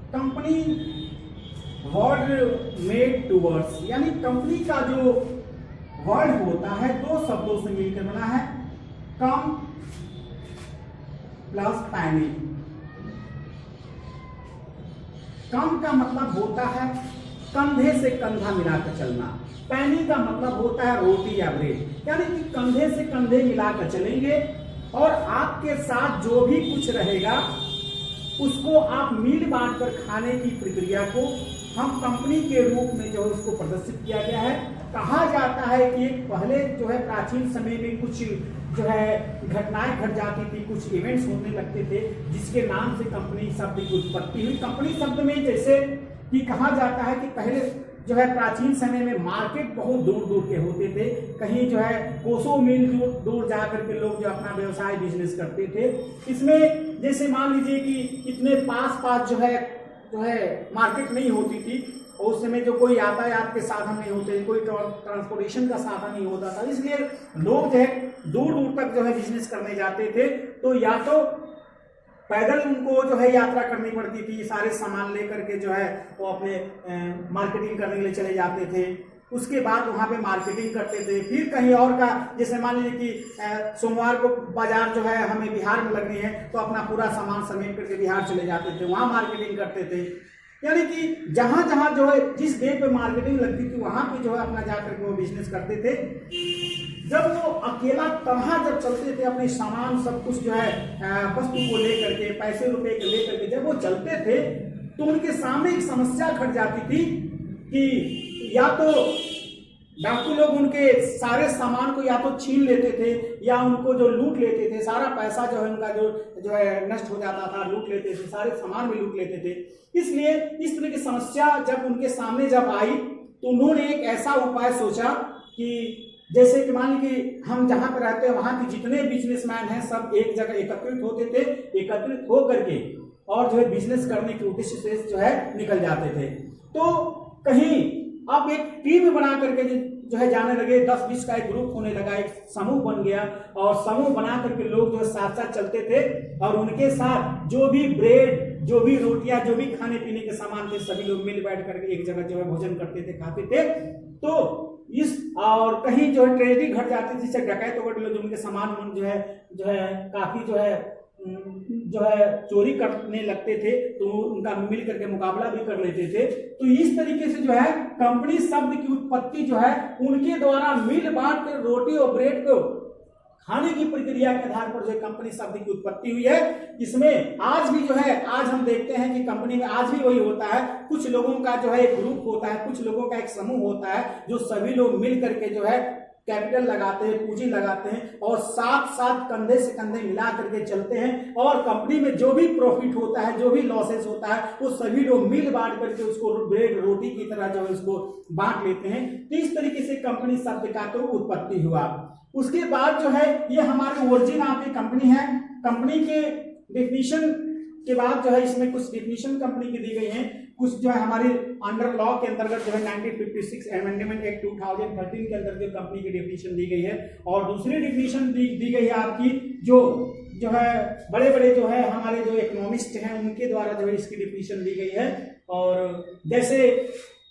Company word made two words, यानी company का जो वर्ड होता है दो शब्दों से मिलकर बना है, कम प्लस पैनी। कम का मतलब होता है कंधे से कंधा मिलाकर चलना, पैनी का मतलब होता है रोटी या ब्रेड, यानी कि कंधे से कंधे मिलाकर चलेंगे और आपके साथ जो भी कुछ रहेगा उसको आप मिल बांट कर खाने की प्रक्रिया को हम कंपनी के रूप में जो है उसको प्रदर्शित किया गया है। कहा जाता है कि पहले जो है प्राचीन समय में कुछ जो है घटनाएं घट जाती थी, कुछ इवेंट्स होने लगते थे जिसके नाम से कंपनी शब्द की उत्पत्ति हुई। कंपनी शब्द में जैसे कि कहा जाता है कि पहले जो है प्राचीन समय में मार्केट बहुत दूर दूर के होते थे, कहीं जो है कोसों मील दूर जा करके लोग जो अपना व्यवसाय बिजनेस करते थे। इसमें जैसे मान लीजिए कि इतने पास जो है मार्केट नहीं होती थी और उस समय जो कोई यातायात के साधन नहीं होते, कोई ट्रांसपोर्टेशन का साधन नहीं होता था, इसलिए लोग जो है दूर दूर तक जो है बिजनेस करने जाते थे। तो या तो पैदल उनको जो है यात्रा करनी पड़ती थी, सारे सामान लेकर के जो है वो अपने मार्केटिंग करने के लिए चले जाते थे। उसके बाद वहाँ पे मार्केटिंग करते थे, फिर कहीं और का जैसे मान लीजिए कि सोमवार को बाजार जो है हमें बिहार में लगनी है तो अपना पूरा सामान समेट करके बिहार चले जाते थे, वहाँ मार्केटिंग करते थे। यानी कि जहां जहां जो है जिस डे पे मार्केटिंग लगती थी वहां पे जो है अपना जाकर के वो बिजनेस करते थे। जब वो अकेला तनहा जब चलते थे अपने सामान सब कुछ जो है वस्तु को लेकर के, पैसे रुपए को लेकर के जब वो चलते थे तो उनके सामने एक समस्या खड़ जाती थी कि या तो डाकू लोग उनके सारे सामान को या तो छीन लेते थे या उनको जो लूट लेते थे, सारा पैसा जो है उनका जो है नष्ट हो जाता था, लूट लेते थे, सारे सामान भी लूट लेते थे। इसलिए इस तरह की समस्या जब उनके सामने जब आई तो उन्होंने एक ऐसा उपाय सोचा कि जैसे कि मान लीजिए कि हम जहां पर रहते हैं वहां के जितने बिजनेसमैन हैं सब एक जगह एकत्रित होते थे, एकत्रित होकर के और जो है बिजनेस करने के उद्देश्य से जो है निकल जाते थे। तो कहीं अब एक टीम बना करके जो है जाने लगे, 10-20 का एक ग्रुप होने लगा, एक समूह बन गया और समूह बना करके लोग जो है साथ साथ चलते थे और उनके साथ जो भी ब्रेड, जो भी रोटियां, जो भी खाने पीने के सामान थे सभी लोग मिल बैठ करके एक जगह जो है भोजन करते थे, खाते थे। तो इस और कहीं जो है ट्रेजेडी घट जाती थी, जैसे डकैत वगैरह लोग उनके सामान जो है काफी जो है चोरी करने लगते थे तो उनका मिल करके मुकाबला भी कर लेते थे। तो इस तरीके से जो है कंपनी शब्द की उत्पत्ति जो है उनके द्वारा मिल बांट कर रोटी और ब्रेड को खाने की प्रक्रिया के आधार पर जो कंपनी शब्द की उत्पत्ति हुई है। इसमें आज भी जो है आज हम देखते हैं कि कंपनी में आज भी वही होता है, कुछ लोगों का जो है एक ग्रुप होता है, कुछ लोगों का एक समूह होता है जो सभी लोग मिल करके जो है कैपिटल लगाते हैं, पूंजी लगाते हैं और साथ साथ कंधे से कंधे मिला करके चलते हैं और कंपनी में जो भी प्रॉफिट होता है, जो भी लॉसेस होता है वो सभी लोग मिल बांट करके उसको ब्रेड रोटी की तरह जो है उसको बांट लेते हैं। तो इस तरीके से कंपनी शब्द का तो उत्पत्ति हुआ। उसके बाद जो है ये हमारे ओरिजिन ऑफ द कंपनी है। कंपनी के डेफिनेशन के बाद जो है इसमें कुछ डेफिनेशन कंपनी की दी गई है, कुछ जो है हमारे अंडर लॉ के अंतर्गत जो है 1956 अमेंडमेंट एक्ट 2013 के अंदर जो कंपनी की डेफिनेशन दी गई है और दूसरी डेफिनेशन दी गई है आपकी जो है बड़े बड़े जो है हमारे जो इकोनॉमिस्ट हैं उनके द्वारा जो है इसकी डेफिनेशन दी गई है। और जैसे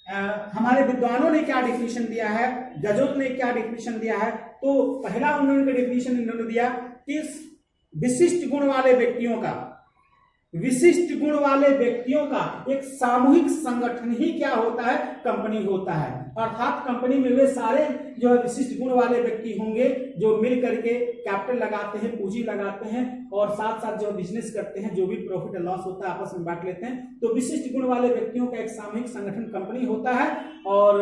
हमारे विद्वानों ने क्या डेफिनेशन दिया है, जजों ने क्या डेफिनेशन दिया है, तो पहला उन्होंने डेफिनेशन इन्होंने दिया कि विशिष्ट गुण वाले व्यक्तियों का एक सामूहिक संगठन ही क्या होता है, कंपनी होता है। अर्थात कंपनी में वे सारे जो है विशिष्ट गुण वाले व्यक्ति होंगे जो मिल करके कैपिटल लगाते हैं, पूंजी लगाते हैं और साथ साथ जो बिजनेस करते हैं, जो भी प्रॉफिट और लॉस होता है आपस में बांट लेते हैं। तो विशिष्ट गुण वाले व्यक्तियों का एक सामूहिक संगठन कंपनी होता है। और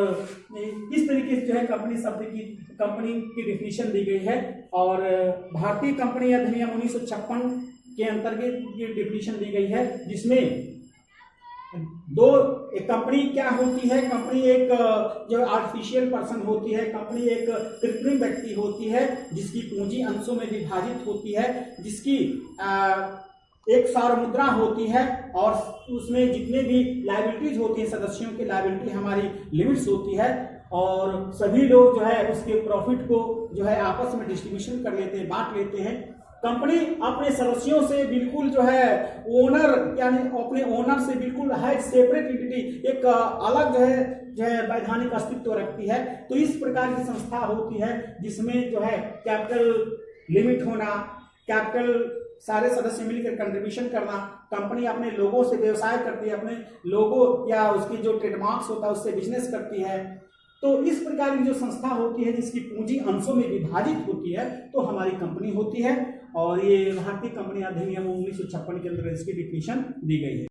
इस तरीके से जो है कंपनी शब्द की कंपनी की डेफिनेशन दी गई है। और भारतीय कंपनी अधिनियम 1956 के अंतर्गत ये डेफिनेशन दी गई है जिसमें एक कंपनी क्या होती है, कंपनी एक जो आर्टिफिशियल पर्सन होती है, कंपनी एक कृत्रिम व्यक्ति होती है जिसकी पूंजी अंशों में विभाजित होती है, जिसकी एक सार मुद्रा होती है और उसमें जितने भी लायबिलिटीज होती है, सदस्यों की लायबिलिटी हमारी लिमिट्स होती है और सभी लोग जो है उसके प्रॉफिट को जो है आपस में डिस्ट्रीब्यूशन कर लेते हैं, बांट लेते हैं। कंपनी अपने सदस्यों से बिल्कुल जो है ओनर यानी अपने ओनर से बिल्कुल है सेपरेट एंटिटी, एक अलग जो है वैधानिक अस्तित्व रखती है। तो इस प्रकार की संस्था होती है जिसमें जो है कैपिटल लिमिट होना, कैपिटल सारे सदस्य मिलकर कंट्रीब्यूशन करना, कंपनी अपने लोगों से व्यवसाय करती है, अपने लोगों या उसकी जो ट्रेडमार्क्स होता है उससे बिजनेस करती है। तो इस प्रकार की जो संस्था होती है जिसकी पूंजी अंशों में विभाजित होती है तो हमारी कंपनी होती है। और ये भारतीय कंपनी अधिनियम 1956 के अंदर इसकी डिफिनीशन दी गई है।